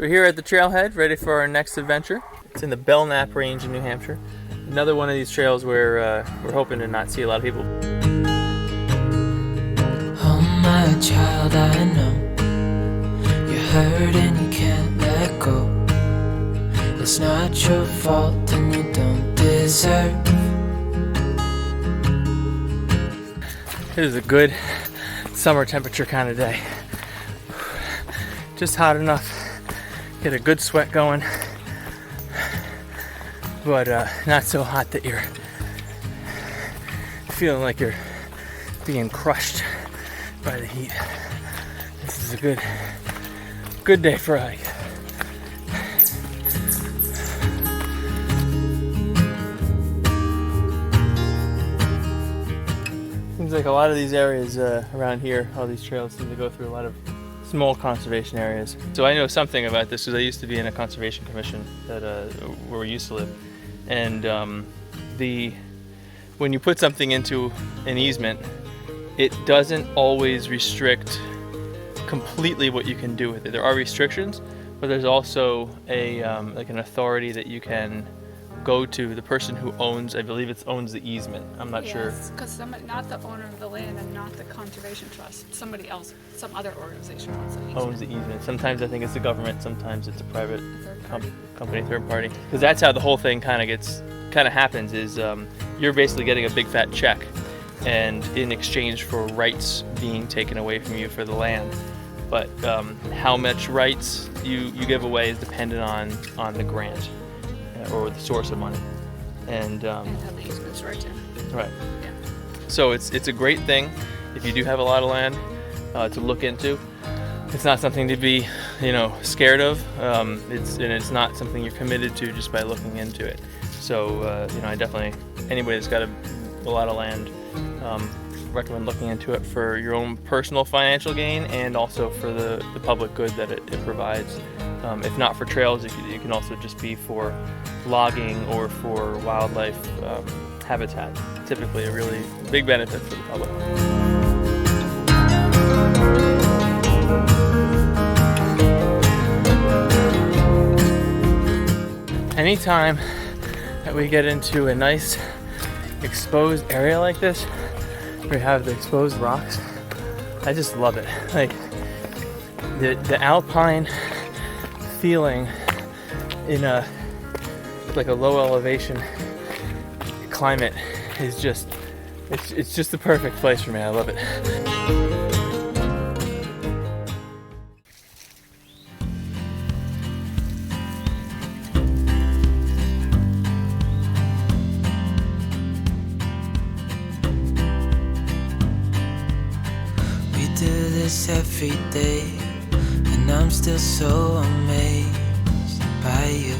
So we're here at the trailhead, ready for our next adventure. It's in the Belknap range in New Hampshire. Another one of these trails where we're hoping to not see a lot of people. Oh my child, I know you're hurt and you can't let go. It's not your fault and you don't deserve. It is a good summer temperature kind of day. Just hot enough, get a good sweat going, but not so hot that you're feeling like you're being crushed by the heat. This is a good day for a hike. Seems like a lot of these areas around here, all these trails seem to go through a lot of small conservation areas. So I know something about this because I used to be in a conservation commission that where we used to live. And when you put something into an easement, it doesn't always restrict completely what you can do with it. There are restrictions, but there's also a like an authority that you can go to, the person who owns, I believe it owns the easement. I'm not sure. Yes, because not the owner of the land and not the conservation trust. Somebody else, some other organization owns the easement. Sometimes I think it's the government, sometimes it's a private company, third party. Because that's how the whole thing kind of happens. Is you're basically getting a big fat check, and in exchange for rights being taken away from you for the land. But how much rights you give away is dependent on the grant or the source of money, and how the easement's right in. Right. Yeah. So it's a great thing if you do have a lot of land to look into. It's not something to be scared of. It's not something you're committed to just by looking into it. So I definitely, anybody that's got a lot of land, recommend looking into it for your own personal financial gain and also for the public good that it provides. If not for trails, it can also just be for logging or for wildlife habitat. Typically a really big benefit for the public. Anytime that we get into a nice exposed area like this, we have the exposed rocks, I just love it. Like the alpine feeling in a low elevation climate is just it's just the perfect place for me. I love it. We do this every day, and I'm still so amazed by you.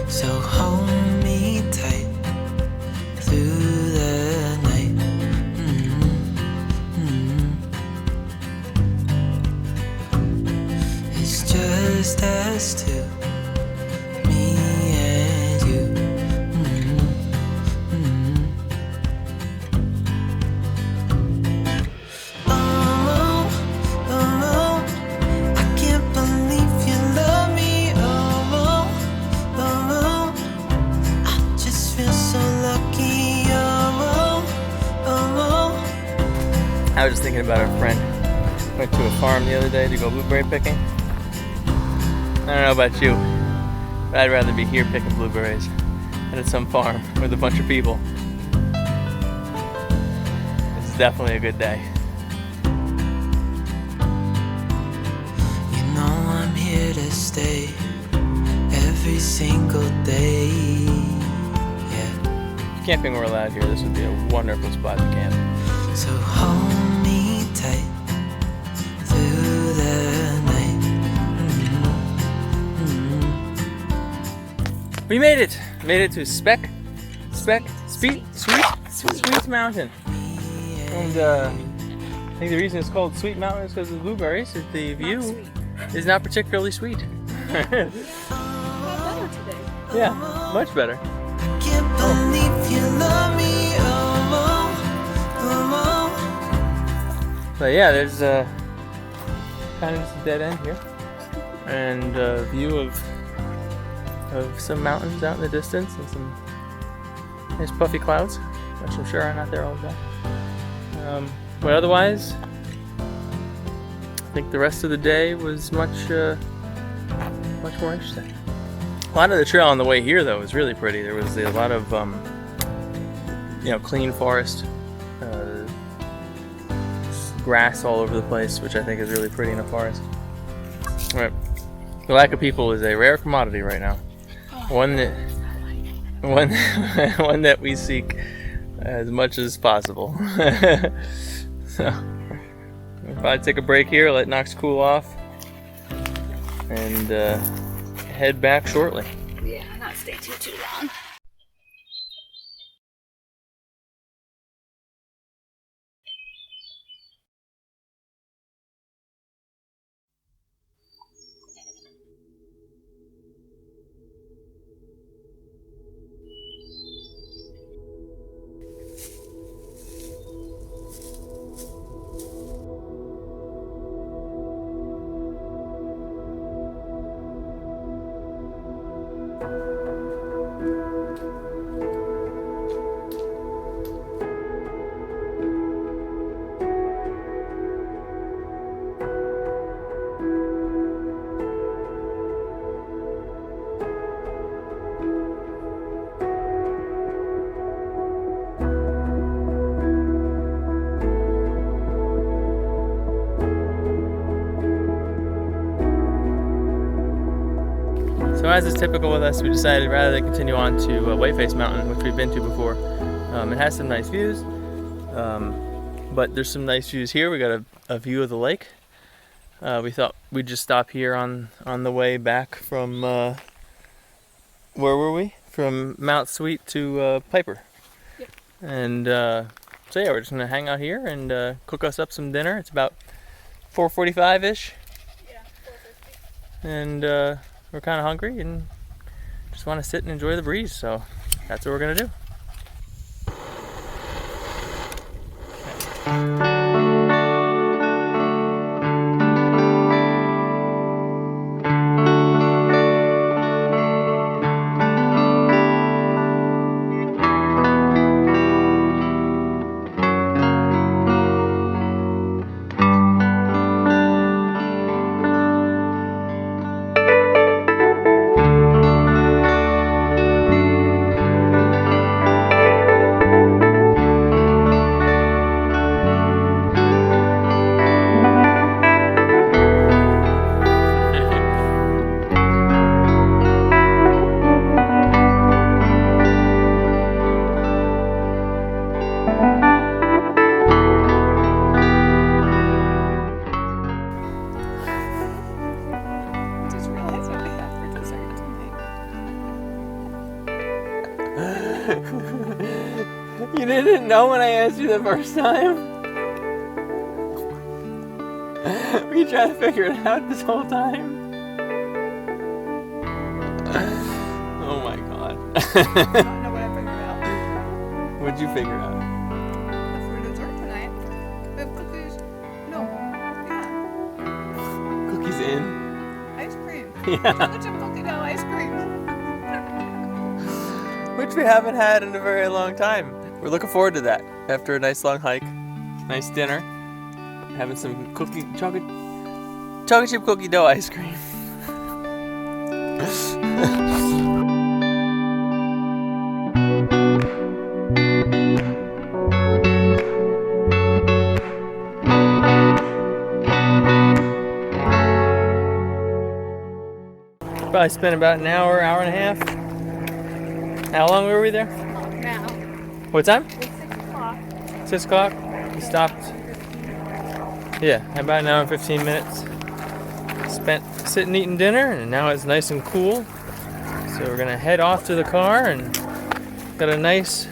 So hold me tight through the night. It's just us two, me and you. I was just thinking about our friend. Went to a farm the other day to go blueberry picking. I don't know about you, but I'd rather be here picking blueberries than at some farm with a bunch of people. It's definitely a good day. You know I'm here to stay every single day. Yeah. If camping were allowed here, this would be a wonderful spot to camp. So hold me tight through the night. We made it! Made it to Swett Mountain. And I think the reason it's called Swett Mountain is because of the blueberries. The view is not particularly sweet. Better today. Yeah, much better. Can't believe you love me. But yeah, there's kind of just a dead end here, and a view of some mountains out in the distance and some nice puffy clouds, which I'm sure are not there all the time. But otherwise, I think the rest of the day was much more interesting. A lot of the trail on the way here, though, was really pretty. There was a lot of clean forest, grass all over the place, which I think is really pretty in a forest. Right. The lack of people is a rare commodity right now. One that we seek as much as possible. So we'll probably take a break here, let Knox cool off, and head back shortly. Yeah, not stay too long. So as is typical with us, we decided rather than continue on to Whiteface Mountain, which we've been to before. It has some nice views, but there's some nice views here. We got a view of the lake. We thought we'd just stop here on the way back from, where were we? From Mount Swett to Piper. Yep. And so yeah, we're just gonna hang out here and cook us up some dinner. It's about 4:45-ish. Yeah, 4:50. And we're kind of hungry and just want to sit and enjoy the breeze, so that's what we're gonna do. You didn't know when I asked you the first time? Were you trying to figure it out this whole time? Oh my god. I don't know what I figured out. What'd you figure out? The food is dessert tonight. We have cookies. No. Yeah. Cookies in? Ice cream. Yeah. Chocolate chip cookie dough ice cream. Which we haven't had in a very long time. We're looking forward to that. After a nice long hike, nice dinner, having some chocolate chip cookie dough ice cream. Probably spent about an hour and a half. How long were we there? Now. What time? It's 6 o'clock. 6 o'clock. We stopped. Yeah, about an hour and 15 minutes. Spent sitting eating dinner, and now it's nice and cool. So we're gonna head off to the car and got a nice,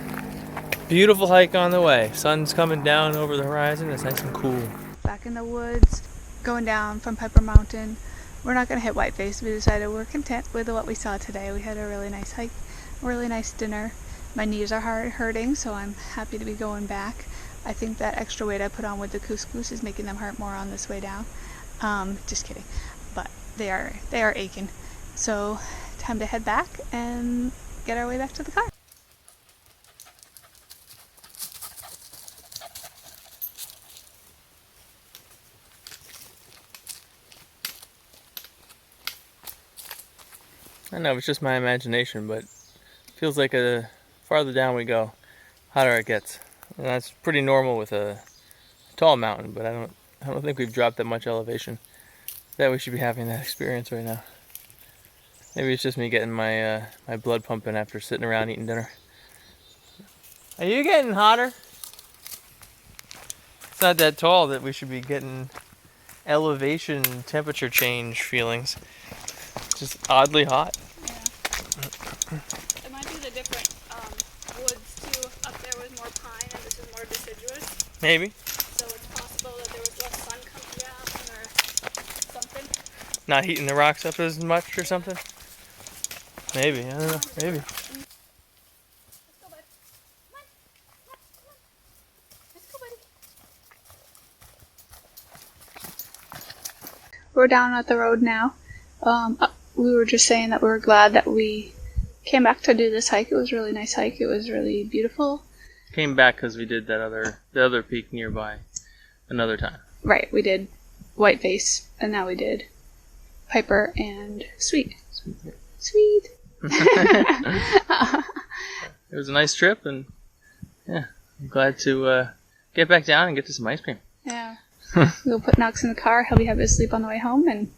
beautiful hike on the way. Sun's coming down over the horizon. It's nice and cool. Back in the woods, going down from Piper Mountain. We're not going to hit Whiteface. We decided we're content with what we saw today. We had a really nice hike, a really nice dinner. My knees are hurting, so I'm happy to be going back. I think that extra weight I put on with the couscous is making them hurt more on this way down. Just kidding. But they are aching. So time to head back and get our way back to the car. I know it's just my imagination, but it feels like the farther down we go, hotter it gets. And that's pretty normal with a tall mountain, but I don't think we've dropped that much elevation that we should be having that experience right now. Maybe it's just me getting my my blood pumping after sitting around eating dinner. Are you getting hotter? It's not that tall that we should be getting elevation temperature change feelings. It's just oddly hot. Yeah. It might be the different woods too. Up there was more pine and this is more deciduous. Maybe. So it's possible that there was less sun coming down or something. Not heating the rocks up as much or something? Maybe, I don't know. Maybe. Let's go, bud. Come on. Let's go, buddy. We're down at the road now. We were just saying that we were glad that we came back to do this hike. It was a really nice hike. It was really beautiful. Came back because we did the other peak nearby another time. Right, we did Whiteface, and now we did Piper and Sweet. Sweet. It was a nice trip, and yeah, I'm glad to get back down and get to some ice cream. Yeah. We'll put Knox in the car. He'll be happy to sleep on the way home, and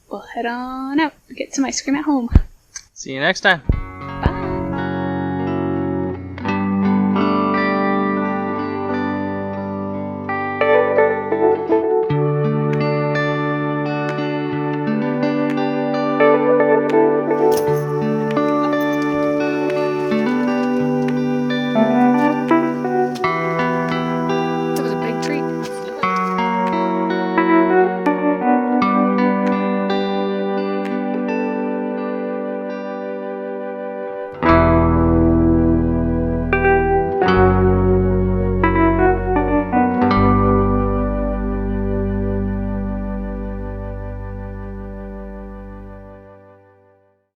we'll head on out, get some ice cream at home. See you next time.